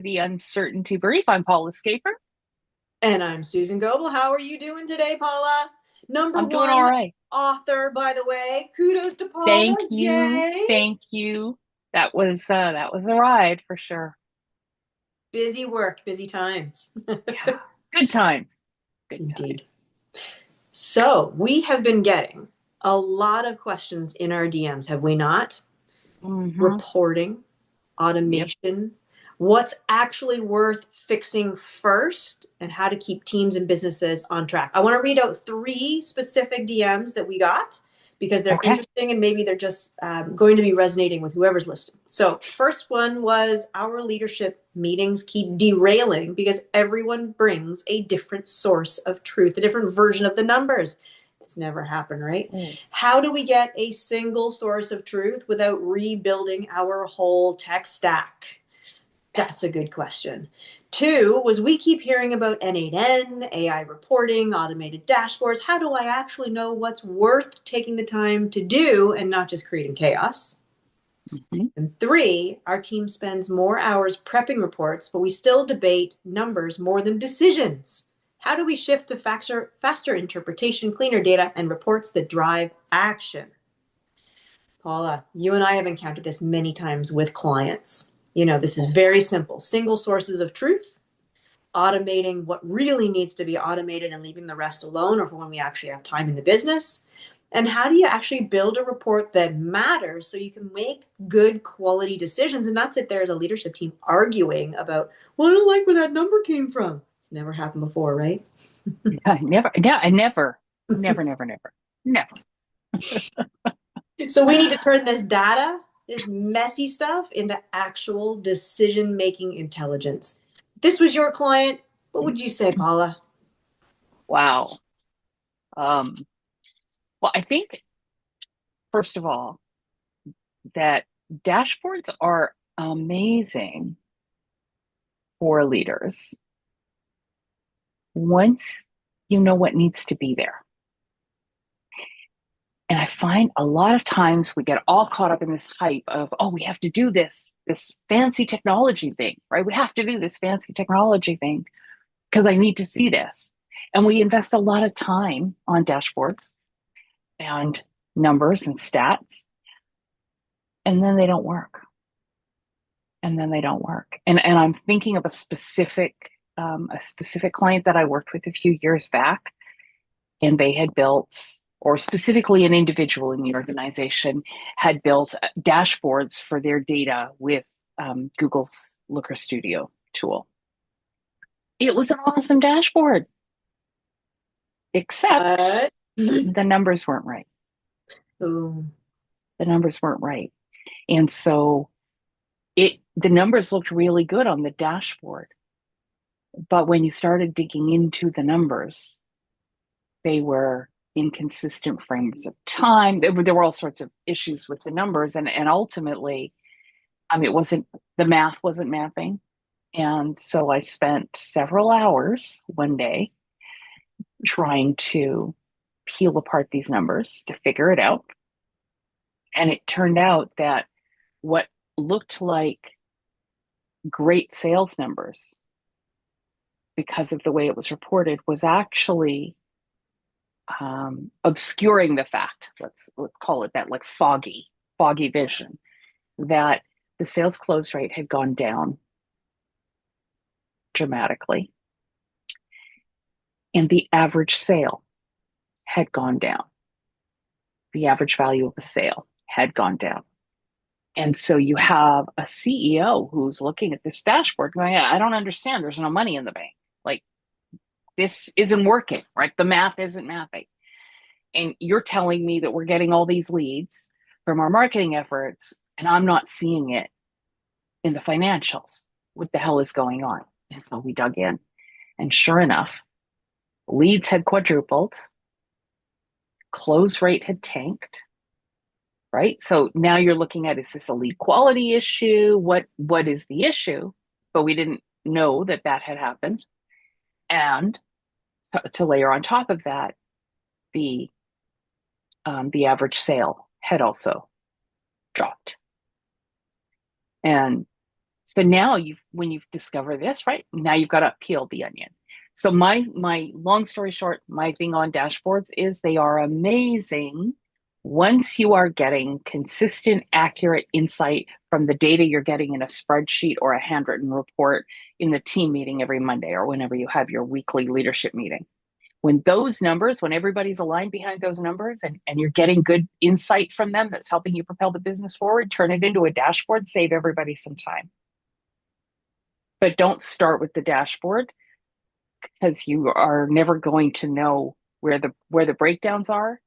The Uncertainty Brief. I'm Paula Scaper. And I'm Susan Goebel. How are you doing today, Paula? Number I'm doing all one right. author, by the way. Kudos to Paula. Thank you. Yay. Thank you. That was a ride for sure. Busy work, busy times. Yeah. Good times. Good times. Indeed. So, we have been getting a lot of questions in our DMs, have we not? Mm-hmm. Reporting, Yep. automation, what's actually worth fixing first, and how to keep teams and businesses on track. I want to read out three specific DMs that we got because they're Okay. interesting and maybe they're just going to be resonating with whoever's listening. So, first one was our leadership meetings keep derailing because everyone brings a different source of truth, a different version of the numbers. It's never happened, right? Mm. How do we get a single source of truth without rebuilding our whole tech stack? That's a good question. Two was we keep hearing about N8N, AI reporting, automated dashboards. How do I actually know what's worth taking the time to do and not just creating chaos? Mm-hmm. And three, our team spends more hours prepping reports, but we still debate numbers more than decisions. How do we shift to faster interpretation, cleaner data, and reports that drive action? Paula, you and I have encountered this many times with clients. This is very simple single sources of truth, automating what really needs to be automated and leaving the rest alone, or for when we actually have time in the business. And how do you actually build a report that matters so you can make good quality decisions and not sit there as a leadership team arguing about, well, I don't like where that number came from. It's never happened before, right? Yeah, never. Yeah, I never. So we need to turn this data, this messy stuff, into actual decision making intelligence. If this was your client, what would you say, Paula? Wow. Um, well, I think first of all that dashboards are amazing for leaders once you know what needs to be there. And I find a lot of times we get all caught up in this hype of, oh, we have to do this fancy technology thing, right? We have to do this fancy technology thing because I need to see this. And we invest a lot of time on dashboards and numbers and stats, and then they don't work. And then they don't work. And I'm thinking of a specific client that I worked with a few years back, and they had built, or specifically an individual in the organization had built dashboards for their data with Google's Looker Studio tool. It was an awesome dashboard, except What? the numbers weren't right. Ooh. The numbers weren't right. And so the numbers looked really good on the dashboard. But when you started digging into the numbers, they were inconsistent frames of time. There were all sorts of issues with the numbers, and ultimately, it wasn't the math wasn't mathing. And so I spent several hours one day trying to peel apart these numbers to figure it out. And it turned out that what looked like great sales numbers because of the way it was reported was actually obscuring the fact, let's call it that, like foggy vision, that the sales close rate had gone down dramatically and the average sale had gone down. The average value of a sale had gone down. And so you have a CEO who's looking at this dashboard going, I don't understand. There's no money in the bank. Like, this isn't working, right? The math isn't mathing. And you're telling me that we're getting all these leads from our marketing efforts, and I'm not seeing it in the financials. What the hell is going on? And so we dug in. And sure enough, leads had quadrupled, close rate had tanked, right? So now you're looking at, is this a lead quality issue? What is the issue? But we didn't know that that had happened. And to layer on top of that, the the average sale had also dropped. And So now when you've discovered this, right? Now you've got to peel the onion. So my long story short, my thing on dashboards is they are amazing once you are getting consistent, accurate insight from the data you're getting in a spreadsheet or a handwritten report in the team meeting every Monday or whenever you have your weekly leadership meeting. When those numbers, when everybody's aligned behind those numbers and you're getting good insight from them that's helping you propel the business forward, turn it into a dashboard, save everybody some time. But don't start with the dashboard because you are never going to know where the breakdowns are.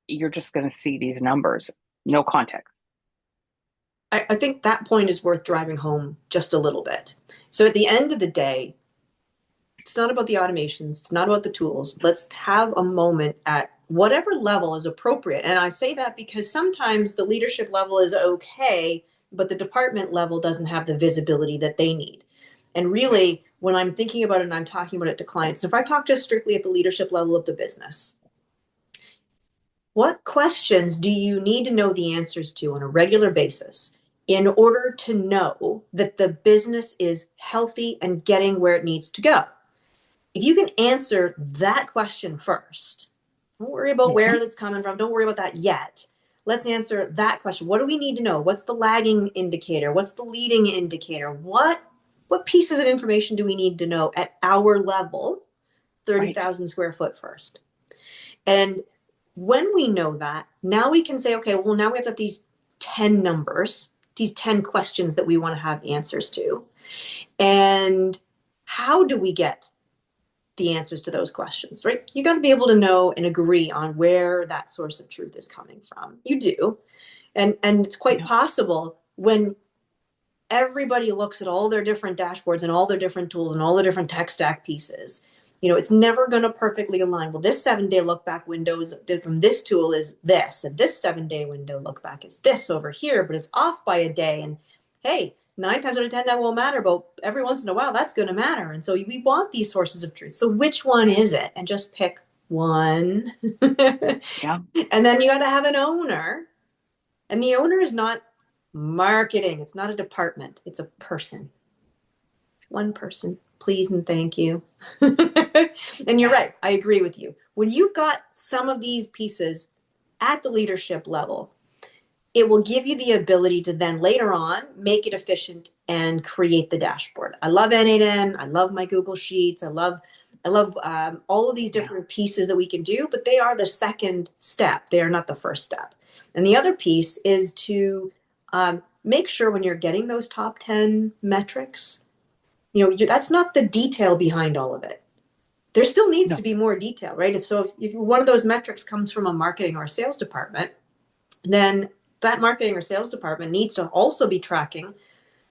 You're just going to see these numbers, no context. I think that point is worth driving home just a little bit. So at the end of the day, it's not about the automations, it's not about the tools. Let's have a moment at whatever level is appropriate. And I say that because sometimes the leadership level is okay, but the department level doesn't have the visibility that they need. And really, when I'm thinking about it and I'm talking about it to clients, if I talk just strictly at the leadership level of the business, what questions do you need to know the answers to on a regular basis in order to know that the business is healthy and getting where it needs to go? If you can answer that question first, don't worry about Mm-hmm. where that's coming from. Don't worry about that yet. Let's answer that question. What do we need to know? What's the lagging indicator? What's the leading indicator? What pieces of information do we need to know at our level, Right. 30,000 square foot first? And when we know that, now we can say, okay, well, now we have these 10 numbers, these 10 questions that we want to have answers to. And how do we get the answers to those questions, right? You got to be able to know and agree on where that source of truth is coming from. You do. And it's quite Yeah. possible when everybody looks at all their different dashboards and all their different tools and all the different tech stack pieces, it's never going to perfectly align. Well, this 7-day look back window is from this tool is this, and this 7-day window look back is this over here, but it's off by a day. And hey, 9 times out of 10, that won't matter, but every once in a while, that's going to matter. And so we want these sources of truth. So which one is it? And just pick one. Yeah. And then you got to have an owner. And the owner is not marketing. It's not a department. It's a person. One person. Please and thank you. And you're Yeah. right. I agree with you. When you've got some of these pieces at the leadership level, it will give you the ability to then later on make it efficient and create the dashboard. I love N8N. I love my Google Sheets. I love all of these Yeah. different pieces that we can do, but they are the second step. They are not the first step. And the other piece is to make sure when you're getting those top 10 metrics, that's not the detail behind all of it. There still needs No. to be more detail, right? If one of those metrics comes from a marketing or a sales department, then that marketing or sales department needs to also be tracking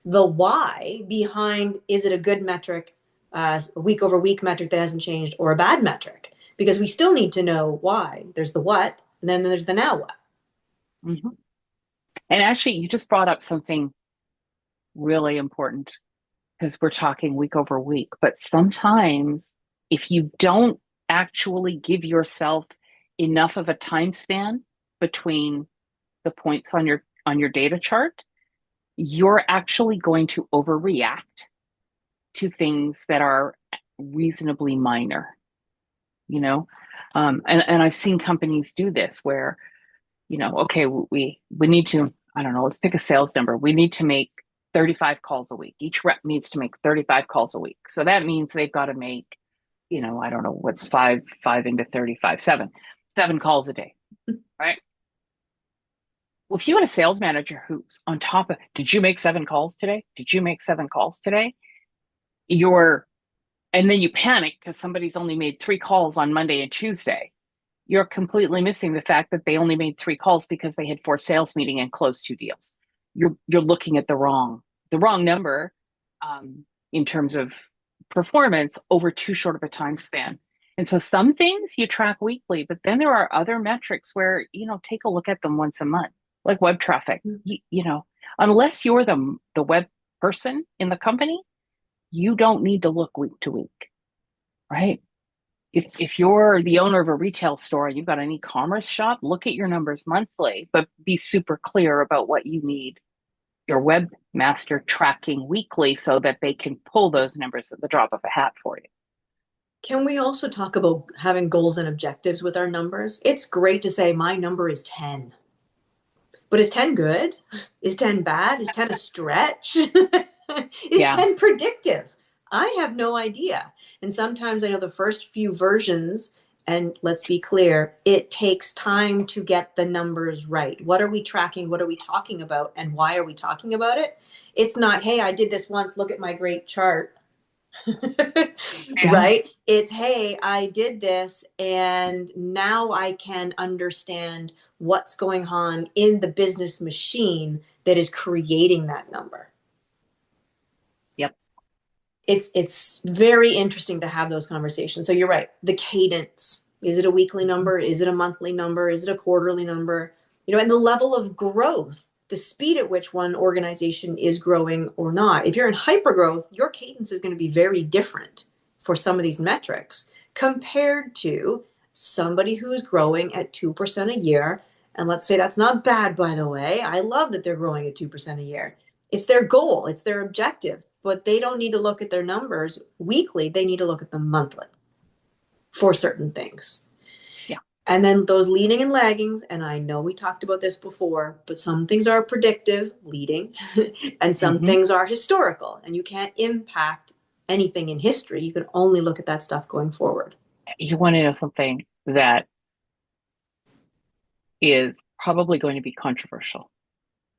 the why behind, is it a good metric, a week over week metric that hasn't changed, or a bad metric? Because we still need to know why. There's the what, and then there's the now what. Mm-hmm. And actually, you just brought up something really important because we're talking week over week. But sometimes, if you don't actually give yourself enough of a time span between the points on your data chart, you're actually going to overreact to things that are reasonably minor, you know? And I've seen companies do this where, okay, we need to, I don't know, let's pick a sales number. We need to make 35 calls a week. Each rep needs to make 35 calls a week. So that means they've got to make, I don't know, what's five into 35, seven calls a day, right? Well, if you had a sales manager who's on top of, did you make 7 calls today? Did you make 7 calls today? You're, and then you panic because somebody's only made 3 calls on Monday and Tuesday. You're completely missing the fact that they only made 3 calls because they had 4 sales meeting and closed 2 deals. You're looking at the wrong number in terms of performance over too short of a time span. And so some things you track weekly, but then there are other metrics where, take a look at them once a month, like web traffic. Unless you're the web person in the company, you don't need to look week to week, right? If you're the owner of a retail store and you've got an e-commerce shop, look at your numbers monthly, but be super clear about what you need your webmaster tracking weekly so that they can pull those numbers at the drop of a hat for you. Can we also talk about having goals and objectives with our numbers? It's great to say my number is 10. But is 10 good? Is 10 bad? Is 10 a stretch? Is Yeah. 10 predictive? I have no idea. And sometimes I know the first few versions, and let's be clear, it takes time to get the numbers right. What are we tracking? What are we talking about? And why are we talking about it? It's not, hey, I did this once, look at my great chart. Yeah. Right? It's, hey, I did this and now I can understand what's going on in the business machine that is creating that number. Yep. It's very interesting to have those conversations. So you're right. The cadence. Is it a weekly number? Is it a monthly number? Is it a quarterly number? And the level of growth, the speed at which one organization is growing or not. If you're in hypergrowth, your cadence is going to be very different for some of these metrics compared to somebody who's growing at 2% a year. And let's say that's not bad, by the way. I love that they're growing at 2% a year. It's their goal, it's their objective, but they don't need to look at their numbers weekly. They need to look at them monthly for certain things. Yeah. And then those leading and laggings, and I know we talked about this before, but some things are predictive, leading, and some Mm-hmm. things are historical, and you can't impact anything in history. You can only look at that stuff going forward. You want to know something that is probably going to be controversial.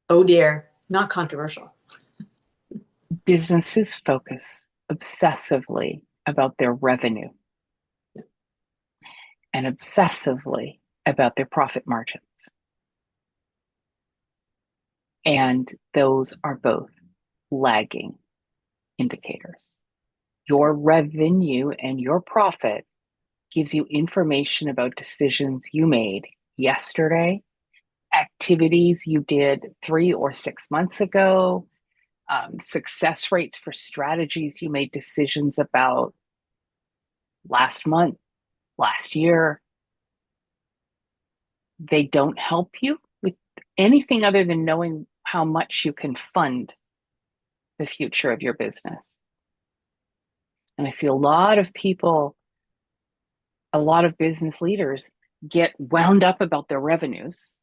Oh dear, not controversial. Businesses focus obsessively about their revenue and obsessively about their profit margins. And those are both lagging indicators. Your revenue and your profit gives you information about decisions you made yesterday, activities you did 3 or 6 months ago, success rates for strategies you made decisions about last month, last year. They don't help you with anything other than knowing how much you can fund the future of your business. And I see a lot of people, a lot of business leaders get wound up about their revenues,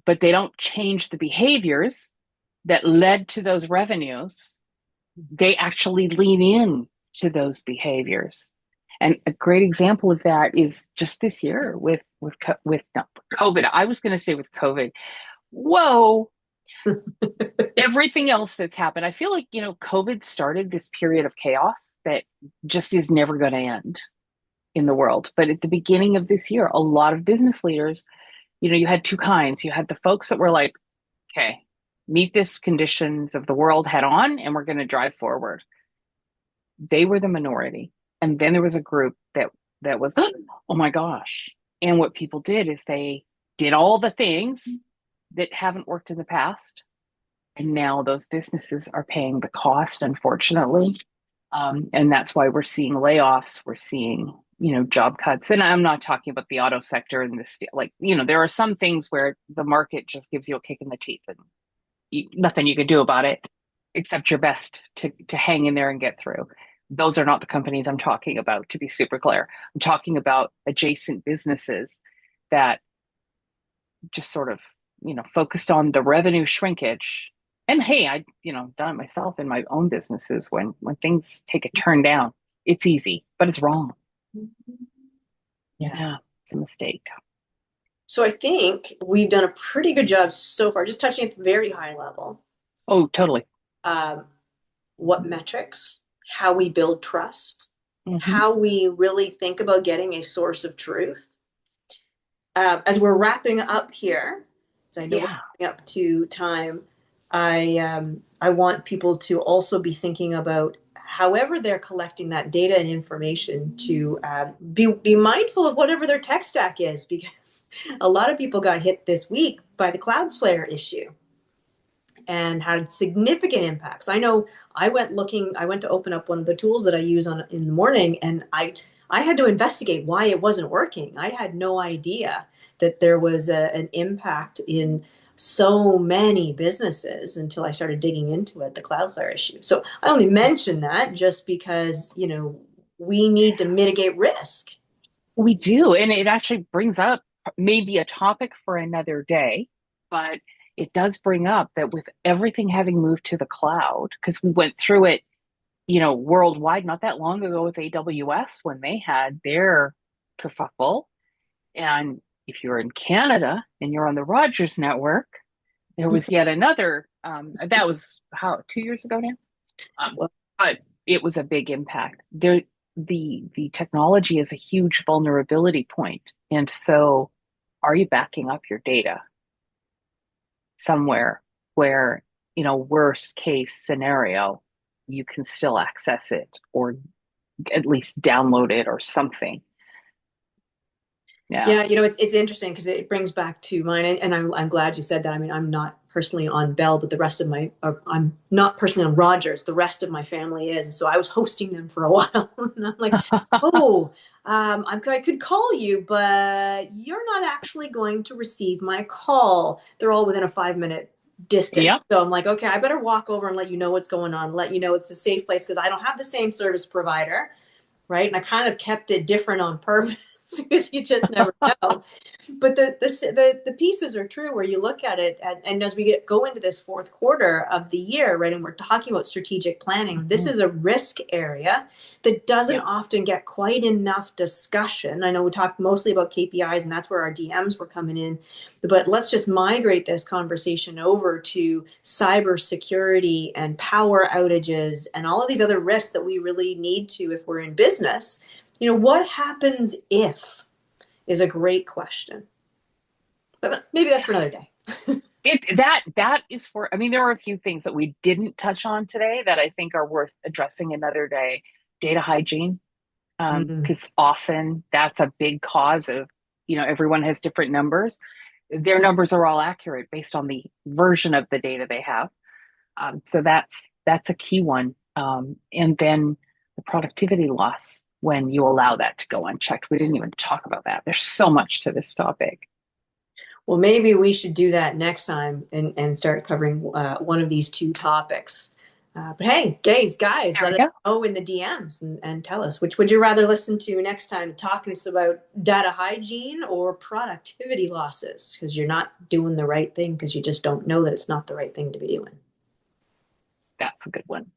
but they don't change the behaviors that led to those revenues. They actually lean in to those behaviors. And a great example of that is just this year with no, COVID. I was going to say with COVID. Whoa, everything else that's happened. I feel like, COVID started this period of chaos that just is never going to end in the world. But at the beginning of this year, a lot of business leaders, you had two kinds. You had the folks that were like, okay, meet this conditions of the world head on, and we're going to drive forward. They were the minority. And then there was a group that was, oh my gosh. And what people did is they did all the things that haven't worked in the past. And now those businesses are paying the cost, unfortunately. And that's why we're seeing layoffs. We're seeing, job cuts. And I'm not talking about the auto sector and this, there are some things where the market just gives you a kick in the teeth and nothing you can do about it except your best to hang in there and get through. Those are not the companies I'm talking about, to be super clear. I'm talking about adjacent businesses that just sort of, focused on the revenue shrinkage. And hey, done it myself in my own businesses. When things take a turn down, it's easy, but it's wrong. Yeah. Yeah, it's a mistake. So I think we've done a pretty good job so far, just touching at the very high level. Oh, totally. Um, what metrics, how we build trust, Mm-hmm. how we really think about getting a source of truth. As we're wrapping up here, as I know we're Yeah. wrapping up to time, I want people to also be thinking about however they're collecting that data and information to be mindful of whatever their tech stack is, because a lot of people got hit this week by the Cloudflare issue and had significant impacts. I know I went to open up one of the tools that I use in the morning, and I had to investigate why it wasn't working. I had no idea that there was an impact in so many businesses until I started digging into it, the Cloudflare issue. So I only mention that just because, we need to mitigate risk. We do. And it actually brings up maybe a topic for another day, but it does bring up that with everything having moved to the cloud, because we went through it, worldwide not that long ago with AWS when they had their kerfuffle. And if you're in Canada and you're on the Rogers network, there was yet another, that was how, 2 years ago now? Um, Well, but it was a big impact. The technology is a huge vulnerability point, and so are you backing up your data somewhere where, worst case scenario, you can still access it or at least download it or something? Yeah. yeah, it's interesting because it brings back to mine, and I'm glad you said that. I mean, I'm not personally on Bell, but the rest of I'm not personally on Rogers. The rest of my family is, and so I was hosting them for a while, and I'm like, oh, I could call you, but you're not actually going to receive my call. They're all within a 5 minute distance, Yep. so I'm like, okay, I better walk over and let you know what's going on, let you know it's a safe place because I don't have the same service provider, right? And I kind of kept it different on purpose because you just never know. But the pieces are true where you look at it, and as we go into this fourth quarter of the year, right, and we're talking about strategic planning, this Mhm. is a risk area that doesn't Yeah. often get quite enough discussion. I know we talked mostly about KPIs, and that's where our DMs were coming in, but let's just migrate this conversation over to cybersecurity and power outages and all of these other risks that we really need to if we're in business. What happens if is a great question. But maybe that's for another day. That is for, I mean, there are a few things that we didn't touch on today that I think are worth addressing another day. Data hygiene, Mm. because often that's a big cause of, everyone has different numbers. Their numbers are all accurate based on the version of the data they have. So that's a key one. And then the productivity loss when you allow that to go unchecked. We didn't even talk about that. There's so much to this topic. Well, maybe we should do that next time and start covering one of these two topics. But hey, guys, There let we us go. know in the DMs and tell us which would you rather listen to next time, talking to us about data hygiene or productivity losses because you're not doing the right thing because you just don't know that it's not the right thing to be doing. That's a good one.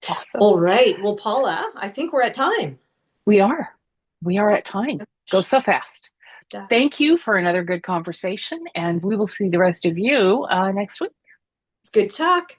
Awesome. All right. Well, Paula, I think we're at time. We are. We are Oh, at time. Go so fast. gosh. Thank you for another good conversation, and we will see the rest of you next week. It's good talk.